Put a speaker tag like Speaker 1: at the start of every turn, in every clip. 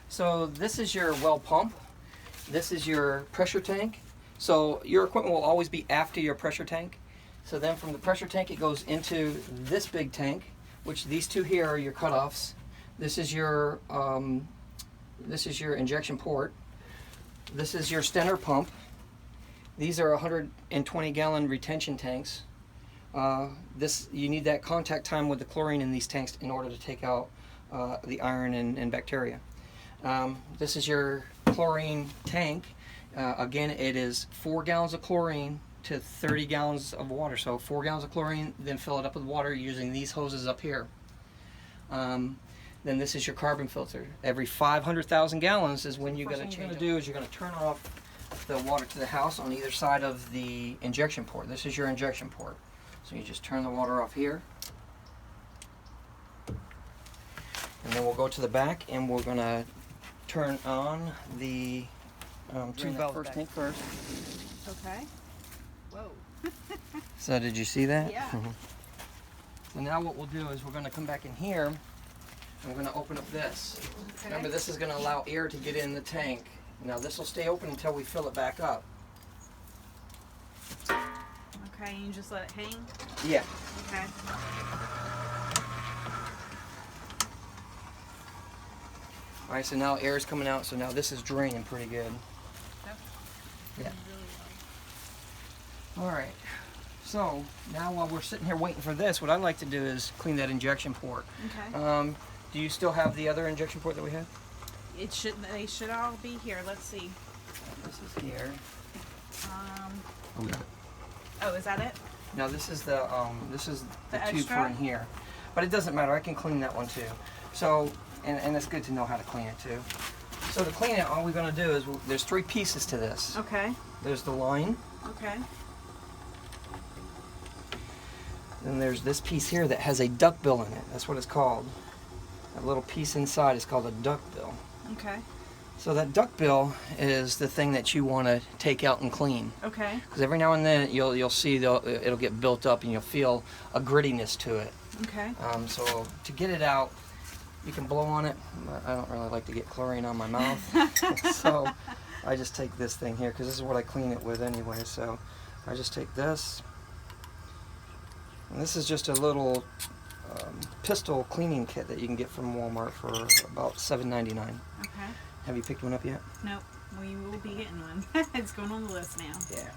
Speaker 1: So this is your well pump. This is your pressure tank. So your equipment will always be after your pressure tank. So then from the pressure tank it goes into this big tank, which these two here are your cutoffs. This is your injection port. This is your Stenner pump. These are 120-gallon retention tanks. You need that contact time with the chlorine in these tanks in order to take out the iron and bacteria. This is your chlorine tank. Again, it is 4 gallons of chlorine to 30 gallons of water. So 4 gallons of chlorine, then fill it up with water using these hoses up here. Then this is your carbon filter. Every 500,000 gallons is when you're going to change. What you're going to do is you're going to turn off the water to the house on either side of the injection port. This is your injection port. So you just turn the water off here. And then we'll go to the back and we're going to turn on the two valve first tank first.
Speaker 2: Okay. Whoa.
Speaker 1: So did you see that?
Speaker 2: Yeah.
Speaker 1: So now what we'll do is we're going to come back in here and we're going to open up this.
Speaker 2: Okay.
Speaker 1: Remember, this is going to allow air to get in the tank. Now this will stay open until we fill it back up.
Speaker 2: Okay, you just let it hang?
Speaker 1: Yeah.
Speaker 2: Okay.
Speaker 1: All right, so now air is coming out, so now this is draining pretty good. Yeah.
Speaker 2: Really well.
Speaker 1: All right. So now while we're sitting here waiting for this, what I'd like to do is clean that injection port.
Speaker 2: Okay.
Speaker 1: Do you still have the other injection port that we had?
Speaker 2: They should all be here. Let's see.
Speaker 1: This is here.
Speaker 2: Oh, is that it?
Speaker 1: No, this is the
Speaker 2: The
Speaker 1: tube for
Speaker 2: extra?
Speaker 1: in here. But it doesn't matter. I can clean that one too. So, and it's good to know how to clean it too. So to clean it, all we're going to do is there's 3 pieces to this.
Speaker 2: Okay.
Speaker 1: There's the line.
Speaker 2: Okay.
Speaker 1: Then there's this piece here that has a duck bill in it. That's what it's called. That little piece inside is called a duck bill.
Speaker 2: Okay.
Speaker 1: So that duck bill is the thing that you want to take out and clean.
Speaker 2: Okay.
Speaker 1: Because every now and then you'll see it'll get built up and you'll feel a grittiness to it.
Speaker 2: Okay.
Speaker 1: So to get it out, you can blow on it. But I don't really like to get chlorine on my mouth. So I just take this thing here because this is what I clean it with anyway. So I just take this. And this is just a little pistol cleaning kit that you can get from Walmart for about $7.99.
Speaker 2: Okay.
Speaker 1: Have you picked one up yet?
Speaker 2: Nope. We will be getting one. It's going on the list now.
Speaker 1: Yeah.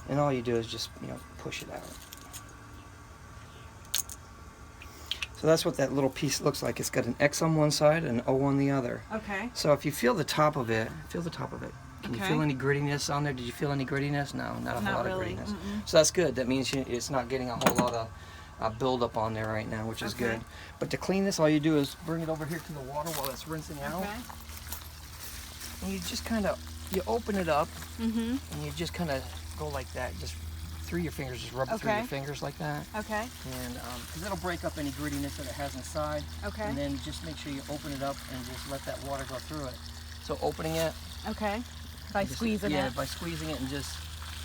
Speaker 1: And all you do is just, push it out. So that's what that little piece looks like. It's got an X on one side and an O on the other.
Speaker 2: Okay.
Speaker 1: So if you feel the top of it, Can you
Speaker 2: Okay.
Speaker 1: feel any grittiness on there? Did you feel any grittiness? No, not a whole lot
Speaker 2: really.
Speaker 1: of grittiness.
Speaker 2: Mm-mm.
Speaker 1: So that's good. That means it's not getting a whole lot of buildup on there right now, which is
Speaker 2: Okay.
Speaker 1: good. But to clean this, all you do is bring it over here to the water while it's rinsing out.
Speaker 2: Okay.
Speaker 1: And you just you open it up,
Speaker 2: Mm-hmm.
Speaker 1: and you just kind of go like that, just through your fingers, just rub it through
Speaker 2: Okay.
Speaker 1: your fingers like that.
Speaker 2: Okay.
Speaker 1: And because it'll break up any grittiness that it has inside.
Speaker 2: Okay.
Speaker 1: And then just make sure you open it up and just let that water go through it. So opening it.
Speaker 2: Okay. By
Speaker 1: just-
Speaker 2: squeezing
Speaker 1: yeah,
Speaker 2: it.
Speaker 1: by squeezing it and just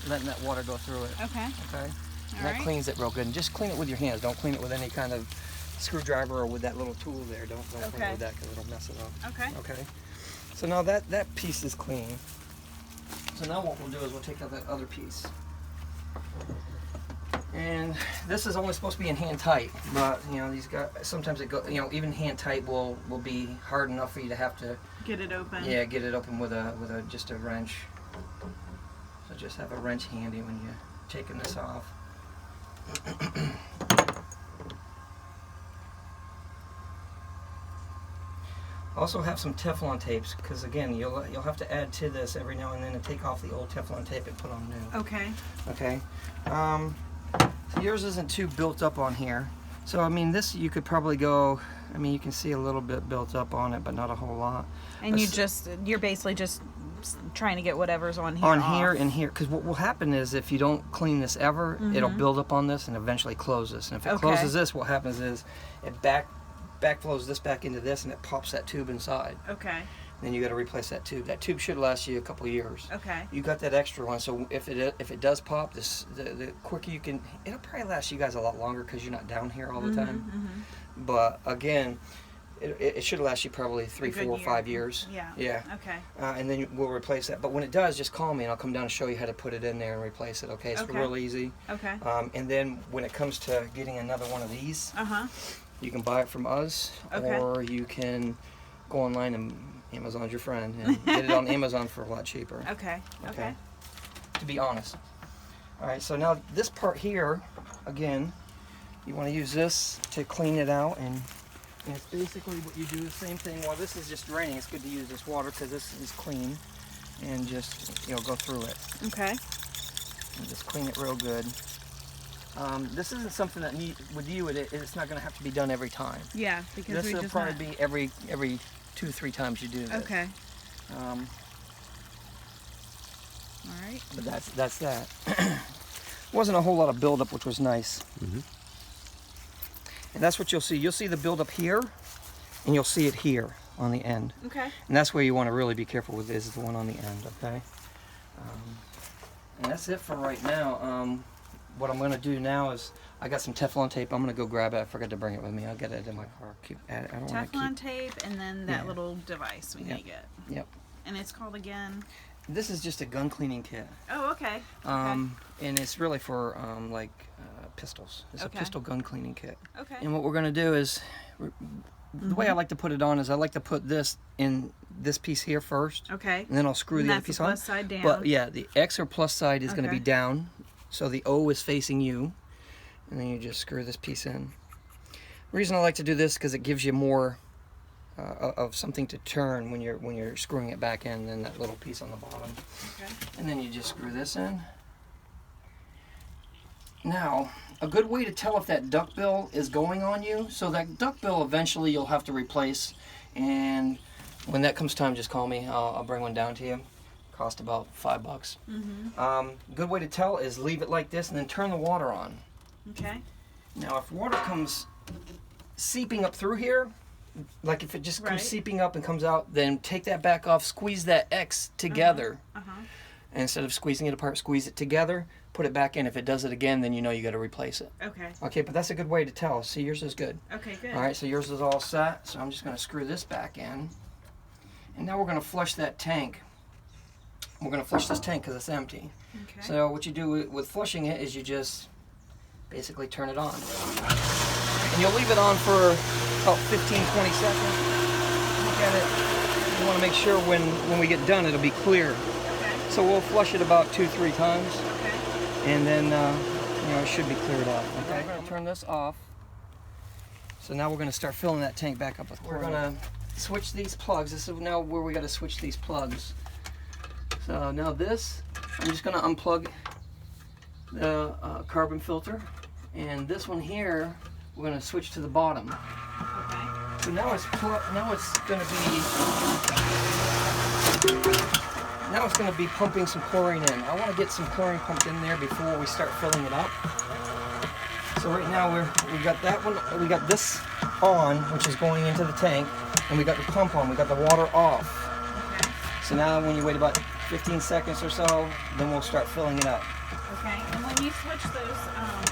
Speaker 1: letting that water go through it.
Speaker 2: Okay.
Speaker 1: Okay. And
Speaker 2: All
Speaker 1: that
Speaker 2: right.
Speaker 1: cleans it real good. And just clean it with your hands. Don't clean it with any kind of screwdriver or with that little tool there. Don't clean it
Speaker 2: Okay.
Speaker 1: with that because it'll mess it up.
Speaker 2: Okay.
Speaker 1: Okay. So now that piece is clean. So now what we'll do is we'll take out that other piece. And this is only supposed to be in hand tight, but these guys sometimes it go even hand tight will be hard enough for you to have to
Speaker 2: Get it open.
Speaker 1: get it open with just a wrench. So just have a wrench handy when you're taking this off. Also have some Teflon tapes because again you'll have to add to this every now and then and take off the old Teflon tape and put on new.
Speaker 2: Okay.
Speaker 1: Okay. So yours isn't too built up on here. So I mean this you could probably go. I mean you can see a little bit built up on it, but not a whole lot.
Speaker 2: And
Speaker 1: But
Speaker 2: you're basically just trying to get whatever's on here
Speaker 1: on
Speaker 2: off.
Speaker 1: here and here, because what will happen is if you don't clean this ever, it'll build up on this and eventually close this. And if it
Speaker 2: Okay.
Speaker 1: closes this, what happens is it backflows this back into this and it pops that tube inside.
Speaker 2: Okay.
Speaker 1: Then you got to replace that tube. That tube should last you a couple of years.
Speaker 2: Okay.
Speaker 1: You got that extra one, so if it does pop, the quicker you can, it'll probably last you guys a lot longer because you're not down here all the time.
Speaker 2: Mm-hmm.
Speaker 1: But again, It should last you probably 3,
Speaker 2: A good
Speaker 1: 4,
Speaker 2: year.
Speaker 1: 5 years.
Speaker 2: Yeah.
Speaker 1: Yeah.
Speaker 2: Okay.
Speaker 1: And then we'll replace that. But when it does, just call me and I'll come down and show you how to put it in there and replace it. Okay, it's
Speaker 2: Okay.
Speaker 1: real easy.
Speaker 2: Okay.
Speaker 1: And then when it comes to getting another one of these, you can buy it from us,
Speaker 2: Okay.
Speaker 1: or you can go online and Amazon's your friend and get it on Amazon for a lot cheaper.
Speaker 2: Okay. Okay.
Speaker 1: To be honest. All right. So now this part here, again, you want to use this to clean it out, and it's basically what you do the same thing. While this is just draining, it's good to use this water because this is clean, and just go through it.
Speaker 2: Okay.
Speaker 1: And just clean it real good. This isn't something that with you it's not going to have to be done every time.
Speaker 2: Yeah, because
Speaker 1: This
Speaker 2: we
Speaker 1: will
Speaker 2: just
Speaker 1: probably be every 2-3 times you do this.
Speaker 2: Okay.
Speaker 1: All
Speaker 2: right.
Speaker 1: But that's that. Wasn't a whole lot of buildup, which was nice. And that's what you'll see. You'll see the buildup here, and you'll see it here on the end.
Speaker 2: Okay.
Speaker 1: And that's where you want to really be careful with is the one on the end, okay? And that's it for right now. What I'm going to do now is I got some Teflon tape. I'm going to go grab it. I forgot to bring it with me. I'll get it in my car. I don't want to
Speaker 2: Teflon
Speaker 1: keep...
Speaker 2: tape, and then that
Speaker 1: Yeah.
Speaker 2: little device we need to get.
Speaker 1: Yep.
Speaker 2: And it's called again.
Speaker 1: This is just a gun cleaning kit.
Speaker 2: Oh, okay.
Speaker 1: And it's really for pistols. It's
Speaker 2: Okay.
Speaker 1: a pistol gun cleaning kit.
Speaker 2: Okay.
Speaker 1: And what we're going to do is, the way I like to put it on is I like to put this in this piece here first.
Speaker 2: Okay.
Speaker 1: And then I'll screw
Speaker 2: And
Speaker 1: the other
Speaker 2: that's
Speaker 1: piece
Speaker 2: the
Speaker 1: on.
Speaker 2: plus side down.
Speaker 1: But yeah, the X or plus side is going to be
Speaker 2: Okay.
Speaker 1: down. So the O is facing you. And then you just screw this piece in. The reason I like to do this because it gives you more of something to turn when you're screwing it back in than that little piece on the bottom.
Speaker 2: Okay.
Speaker 1: And then you just screw this in. Now, a good way to tell if that duckbill is going on you, so that duckbill eventually you'll have to replace, and when that comes time, just call me. I'll bring one down to you. Cost about $5. Good way to tell is leave it like this and then turn the water on.
Speaker 2: Okay.
Speaker 1: Now, if water comes seeping up through here, like if it just comes
Speaker 2: Right.
Speaker 1: seeping up and comes out, then take that back off, squeeze that X together. And instead of squeezing it apart, squeeze it together, put it back in. If it does it again, then you know you got to replace it.
Speaker 2: Okay.
Speaker 1: Okay, but that's a good way to tell. See, yours is good.
Speaker 2: Okay, good.
Speaker 1: All right, so yours is all set. So I'm just going to screw this back in. And now we're going to flush that tank. We're going to flush this tank because it's empty.
Speaker 2: Okay.
Speaker 1: So what you do with flushing it is you just basically turn it on. And you'll leave it on for about 15-20 seconds. Look at it. You want to make sure when we get done it'll be clear.
Speaker 2: Okay.
Speaker 1: So we'll flush it about 2-3 times.
Speaker 2: Okay.
Speaker 1: And then it should be cleared up. Okay, I'm going to turn this off. So now we're going to start filling that tank back up with chlorine. We're going to switch these plugs. This is now where we got to switch these plugs. So now this, I'm just going to unplug the carbon filter, and this one here we're going to switch to the bottom.
Speaker 2: Okay.
Speaker 1: So now it's going to be pumping some chlorine in. I want to get some chlorine pumped in there before we start filling it up. So right now we got that one. We got this on, which is going into the tank, and we got the pump on. We got the water off.
Speaker 2: Okay.
Speaker 1: So now when you wait about 15 seconds or so, then we'll start filling it up.
Speaker 2: Okay. And when you switch those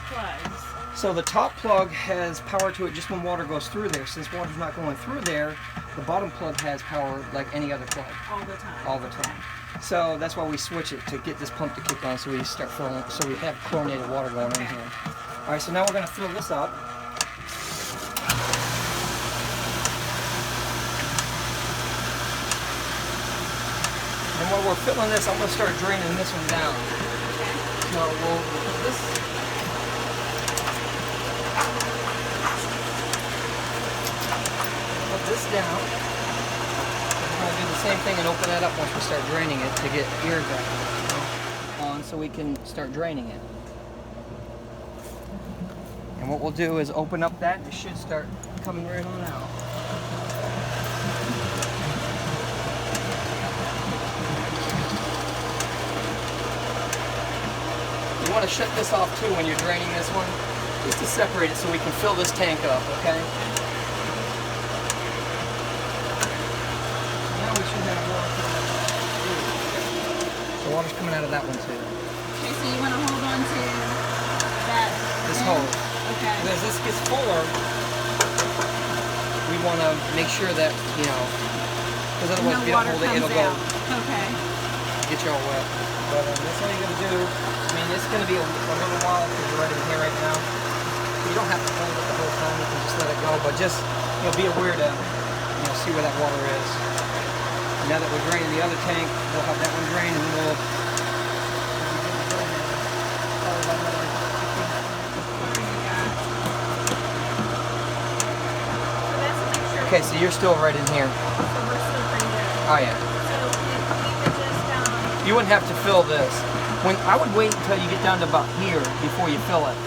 Speaker 2: plugs.
Speaker 1: So the top plug has power to it just when water goes through there. Since water's not going through there, the bottom plug has power like any other plug.
Speaker 2: All the time.
Speaker 1: All the time. So that's why we switch it to get this pump to kick on, so we start filling, so we have chlorinated water going in here. All right, so now we're going to fill this up. And while we're filling this, I'm going to start draining this one down. So we'll put this. Put this down. We're going to do the same thing and open that up once we start draining it to get air back on so we can start draining it. And what we'll do is open up that and it should start coming right on out. You want to shut this off too when you're draining this one, just to separate it so we can fill this tank up, okay? Now we should have water. The water's coming out of that one too.
Speaker 2: Okay, so you want to hold on to that.
Speaker 1: This
Speaker 2: end?
Speaker 1: hole.
Speaker 2: Okay.
Speaker 1: And as this gets fuller, we want to make sure that, you know, because otherwise if you don't hold it, it'll go
Speaker 2: Okay.
Speaker 1: get you all wet. But that's all you got to do. I mean, it's going to be a little while because you're right in here right now. You don't have to hold it the whole time. You can just let it go. But just, you know, be aware to, you know, see where that water is. Now that we're draining the other tank, we'll have that one drained and we'll... Okay, so you're still right in here.
Speaker 2: So we're still pretty good.
Speaker 1: Oh yeah.
Speaker 2: So if we could just,
Speaker 1: You wouldn't have to fill this. I would wait until you get down to about here before you fill it.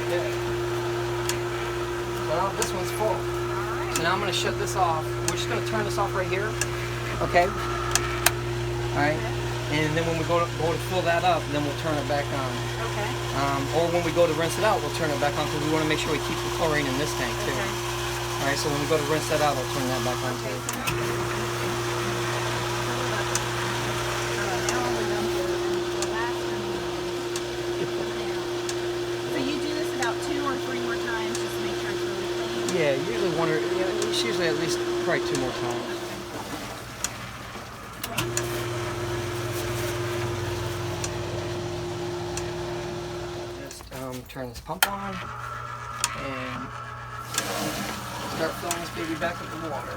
Speaker 1: Okay. Well, this one's full. So now I'm going to shut this off. We're just going to turn this off right here. Okay? Alright? And then when we go to fill that up, then we'll turn it back on.
Speaker 2: Okay.
Speaker 1: Or when we go to rinse it out, we'll turn it back on because we want to make sure we keep the chlorine in this tank too.
Speaker 2: Okay.
Speaker 1: Alright, so when we go to rinse that out, I'll turn that back on too.
Speaker 2: So you do this about 2 or 3 more times just to make sure it's really clean?
Speaker 1: Yeah, usually one or, it's usually at least probably 2 more times. Just turn this pump on and start filling this baby back with the water.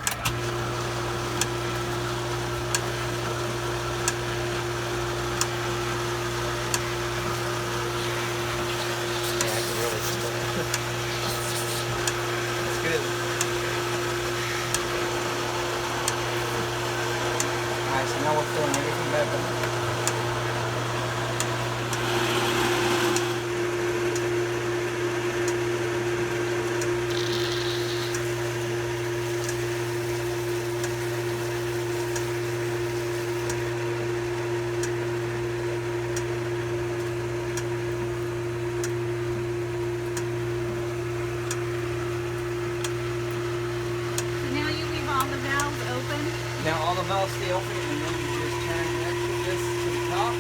Speaker 1: Yeah, I can really smell it. That's good. Alright, so now we're filling everything back up. Now all the valves stay open and then you just turn this to the top.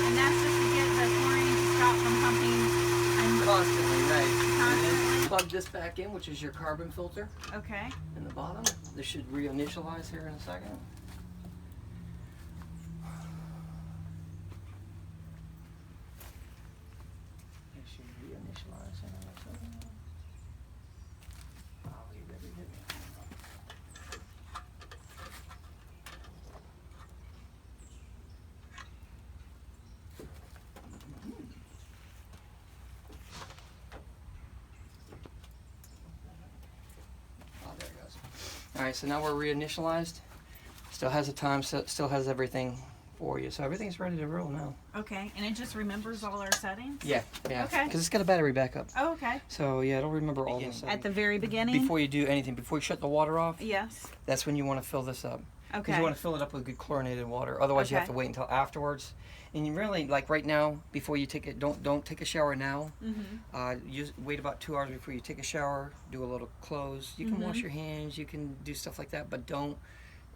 Speaker 2: And that's just to get the chlorine to stop from pumping and
Speaker 1: Constantly, right.
Speaker 2: Constantly.
Speaker 1: And then plug this back in, which is your carbon filter
Speaker 2: Okay.
Speaker 1: in the bottom. This should reinitialize here in a second. It should reinitialize in a second. Oh, you better hit me. Oh, there it goes. All right, so now we're reinitialized. Still has the time, still has everything for you. So everything's ready to roll now.
Speaker 2: Okay. And it just remembers all our settings?
Speaker 1: Yeah, yeah.
Speaker 2: Okay.
Speaker 1: Because it's got a battery backup.
Speaker 2: Oh, okay.
Speaker 1: So yeah, it'll remember all this.
Speaker 2: At the very beginning?
Speaker 1: Before you do anything, before you shut the water off,
Speaker 2: Yes.
Speaker 1: that's when you want to fill this up. Because
Speaker 2: Okay.
Speaker 1: you want to fill it up with good chlorinated water. Otherwise, you have
Speaker 2: Okay.
Speaker 1: to wait until afterwards. And you really, like right now, before you take it, don't take a shower now. Wait about 2 hours before you take a shower. Do a little close. You can wash your hands. You can do stuff like that, but don't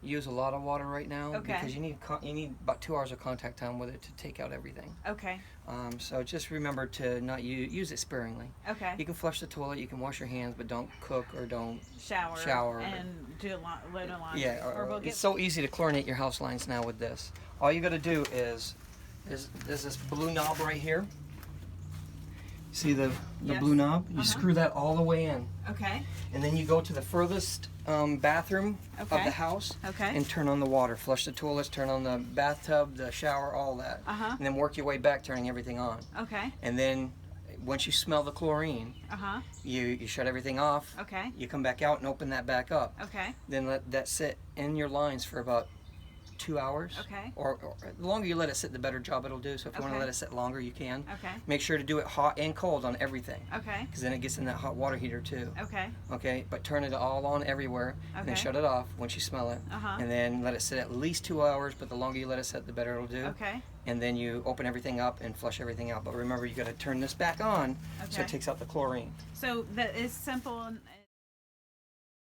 Speaker 1: use a lot of water right now
Speaker 2: Okay.
Speaker 1: because you need about 2 hours of contact time with it to take out everything.
Speaker 2: Okay.
Speaker 1: So just remember to not use it sparingly.
Speaker 2: Okay.
Speaker 1: You can flush the toilet, you can wash your hands, but don't cook or don't
Speaker 2: Shower. And do a load of laundry.
Speaker 1: Yeah,
Speaker 2: Or we'll get
Speaker 1: it's so easy to chlorinate your house lines now with this. All you got to do is there's this blue knob right here. See the
Speaker 2: Yes.
Speaker 1: blue knob? You screw that all the way in,
Speaker 2: Okay.
Speaker 1: and then you go to the furthest bathroom of
Speaker 2: Okay.
Speaker 1: the house
Speaker 2: Okay.
Speaker 1: and turn on the water. Flush the toilets, turn on the bathtub, the shower, all that,
Speaker 2: Uh-huh.
Speaker 1: and then work your way back, turning everything on.
Speaker 2: Okay.
Speaker 1: And then once you smell the chlorine,
Speaker 2: Uh-huh.
Speaker 1: you shut everything off.
Speaker 2: Okay.
Speaker 1: You come back out and open that back up.
Speaker 2: Okay.
Speaker 1: Then let that sit in your lines for about 2 hours.
Speaker 2: Okay.
Speaker 1: Or the longer you let it sit, the better job it'll do. So if you want to
Speaker 2: Okay.
Speaker 1: let it sit longer, you can.
Speaker 2: Okay.
Speaker 1: Make sure to do it hot and cold on everything.
Speaker 2: Okay.
Speaker 1: Because then it gets in that hot water heater too.
Speaker 2: Okay.
Speaker 1: Okay, but turn it all on everywhere, and then
Speaker 2: Okay.
Speaker 1: shut it off once you smell it.
Speaker 2: Uh-huh.
Speaker 1: And then let it sit at least 2 hours, but the longer you let it sit, the better it'll do.
Speaker 2: Okay.
Speaker 1: And then you open everything up and flush everything out. But remember, you got to turn this back on so
Speaker 2: Okay.
Speaker 1: it takes out the chlorine.
Speaker 2: So that is simple. And